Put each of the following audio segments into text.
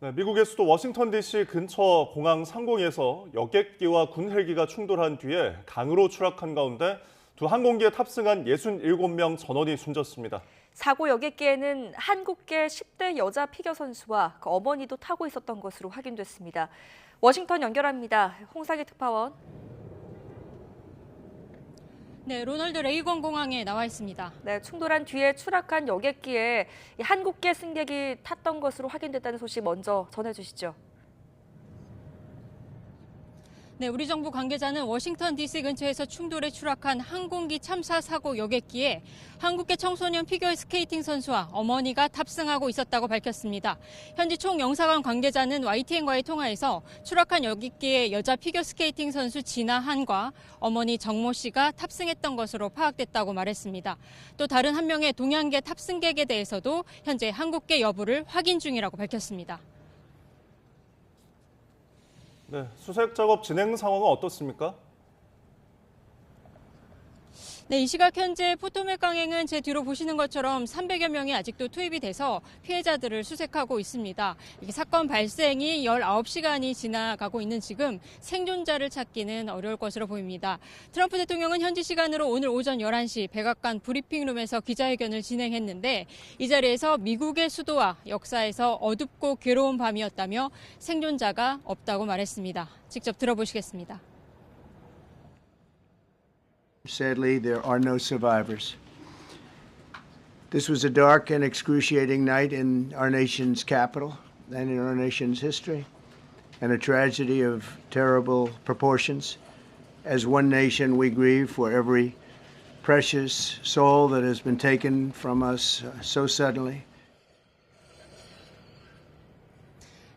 네, 미국의 수도 워싱턴 DC 근처 공항 상공에서 여객기와 군 헬기가 충돌한 뒤에 강으로 추락한 가운데 두 항공기에 탑승한 67명 전원이 숨졌습니다. 사고 여객기에는 한국계 10대 여자 피겨 선수와 그 어머니도 타고 있었던 것으로 확인됐습니다. 워싱턴 연결합니다. 홍상희 특파원. 네, 로널드 레이건 공항에 나와 있습니다. 네, 충돌한 뒤에 추락한 여객기에 한국계 승객이 탔던 것으로 확인됐다는 소식 먼저 전해주시죠. 네, 우리 정부 관계자는 워싱턴 DC 근처에서 충돌에 추락한 항공기 참사 사고 여객기에 한국계 청소년 피겨스케이팅 선수와 어머니가 탑승하고 있었다고 밝혔습니다. 현지 총영사관 관계자는 YTN과의 통화에서 추락한 여객기에 여자 피겨스케이팅 선수 진아한과 어머니 정모 씨가 탑승했던 것으로 파악됐다고 말했습니다. 또 다른 한 명의 동양계 탑승객에 대해서도 현재 한국계 여부를 확인 중이라고 밝혔습니다. 네, 수색 작업 진행 상황은 어떻습니까? 네, 이 시각 현재 포토맥 강행은 제 뒤로 보시는 것처럼 300여 명이 아직도 투입이 돼서 피해자들을 수색하고 있습니다. 이 사건 발생이 19시간이 지나가고 있는 지금 생존자를 찾기는 어려울 것으로 보입니다. 트럼프 대통령은 현지 시간으로 오늘 오전 11시 백악관 브리핑룸에서 기자회견을 진행했는데 이 자리에서 미국의 수도와 역사에서 어둡고 괴로운 밤이었다며 생존자가 없다고 말했습니다. 직접 들어보시겠습니다. Sadly, there are no survivors. This was a dark and excruciating night in our nation's capital and in our nation's history, and a tragedy of terrible proportions. As one nation, we grieve for every precious soul that has been taken from us so suddenly.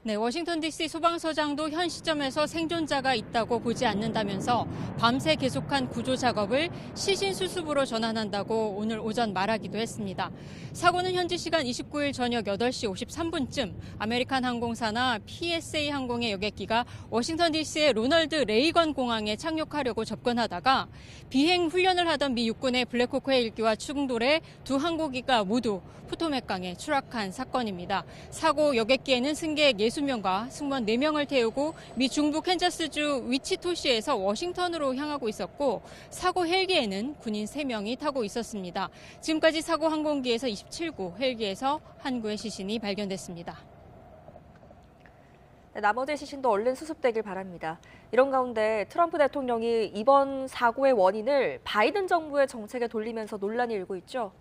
네, 워싱턴 DC 소방서장도 현 시점에서 생존자가 있다고 보지 않는다면서 밤새 계속한 구조 작업을 시신수습으로 전환한다고 오늘 오전 말하기도 했습니다. 사고는 현지 시간 29일 저녁 8시 53분쯤 아메리칸 항공사나 PSA 항공의 여객기가 워싱턴 DC의 로널드 레이건 공항에 착륙하려고 접근하다가 비행 훈련을 하던 미 육군의 블랙호크 헬기와 충돌해 두 항공기가 모두 포토맥강에 추락한 사건입니다. 사고 여객기에는 승객 60명과 승무원 4명을 태우고 미 중부 캔자스주 위치토시에서 워싱턴으로 향하고 있었고 사고 헬기에는 군인 3명이 타고 있었습니다. 지금까지 사고 항공기에서 27구, 헬기에서 한 구의 시신이 발견됐습니다. 네, 나머지 시신도 얼른 수습되길 바랍니다. 이런 가운데 트럼프 대통령이 이번 사고의 원인을 바이든 정부의 정책에 돌리면서 논란이 일고 있죠.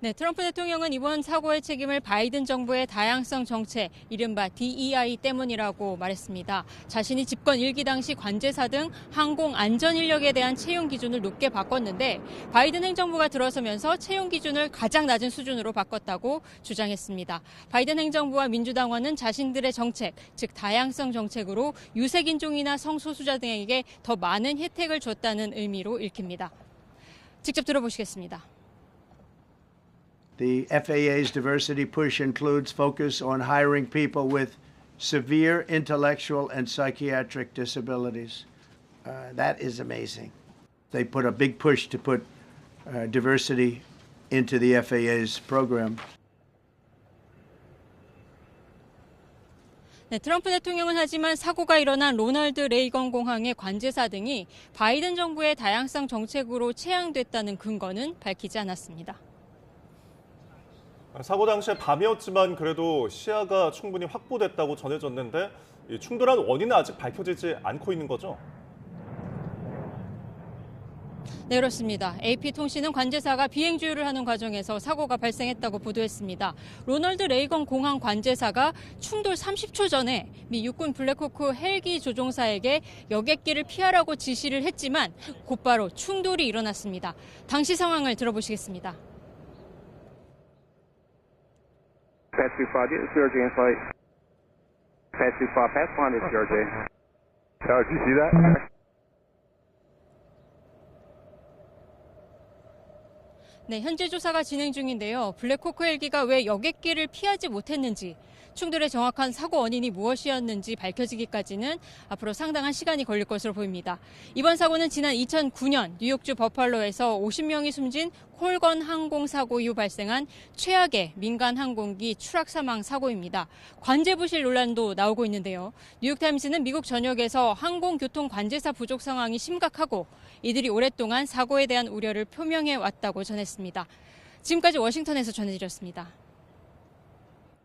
네, 트럼프 대통령은 이번 사고의 책임을 바이든 정부의 다양성 정책, 이른바 DEI 때문이라고 말했습니다. 자신이 집권 1기 당시 관제사 등 항공 안전 인력에 대한 채용 기준을 높게 바꿨는데 바이든 행정부가 들어서면서 채용 기준을 가장 낮은 수준으로 바꿨다고 주장했습니다. 바이든 행정부와 민주당원은 자신들의 정책, 즉 다양성 정책으로 유색인종이나 성소수자 등에게 더 많은 혜택을 줬다는 의미로 읽힙니다. 직접 들어보시겠습니다. The FAA's diversity push includes focus on hiring people with severe intellectual and psychiatric disabilities. That is amazing. They put a big push to put diversity into the FAA's program. 네, 트럼프 대통령은 하지만 사고가 일어난 로널드 레이건 공항의 관제사 등이 바이든 정부의 다양성 정책으로 채용됐다는 근거는 밝히지 않았습니다. 사고 당시에 밤이었지만 그래도 시야가 충분히 확보됐다고 전해졌는데 이 충돌한 원인은 아직 밝혀지지 않고 있는 거죠? 네, 그렇습니다. AP통신은 관제사가 비행주유를 하는 과정에서 사고가 발생했다고 보도했습니다. 로널드 레이건 공항 관제사가 충돌 30초 전에 미 육군 블랙호크 헬기 조종사에게 여객기를 피하라고 지시를 했지만 곧바로 충돌이 일어났습니다. 당시 상황을 들어보시겠습니다. Pass 25, this is Georgia in flight. Pass 25, pass one, this is Georgia. Tower, did you see that? 네, 현재 조사가 진행 중인데요. 블랙호크 헬기가 왜 여객기를 피하지 못했는지, 충돌의 정확한 사고 원인이 무엇이었는지 밝혀지기까지는 앞으로 상당한 시간이 걸릴 것으로 보입니다. 이번 사고는 지난 2009년 뉴욕주 버팔로에서 50명이 숨진 콜건 항공 사고 이후 발생한 최악의 민간 항공기 추락 사망 사고입니다. 관제 부실 논란도 나오고 있는데요. 뉴욕타임스는 미국 전역에서 항공교통 관제사 부족 상황이 심각하고 이들이 오랫동안 사고에 대한 우려를 표명해 왔다고 전했습니다. 지금까지 워싱턴에서 전해드렸습니다.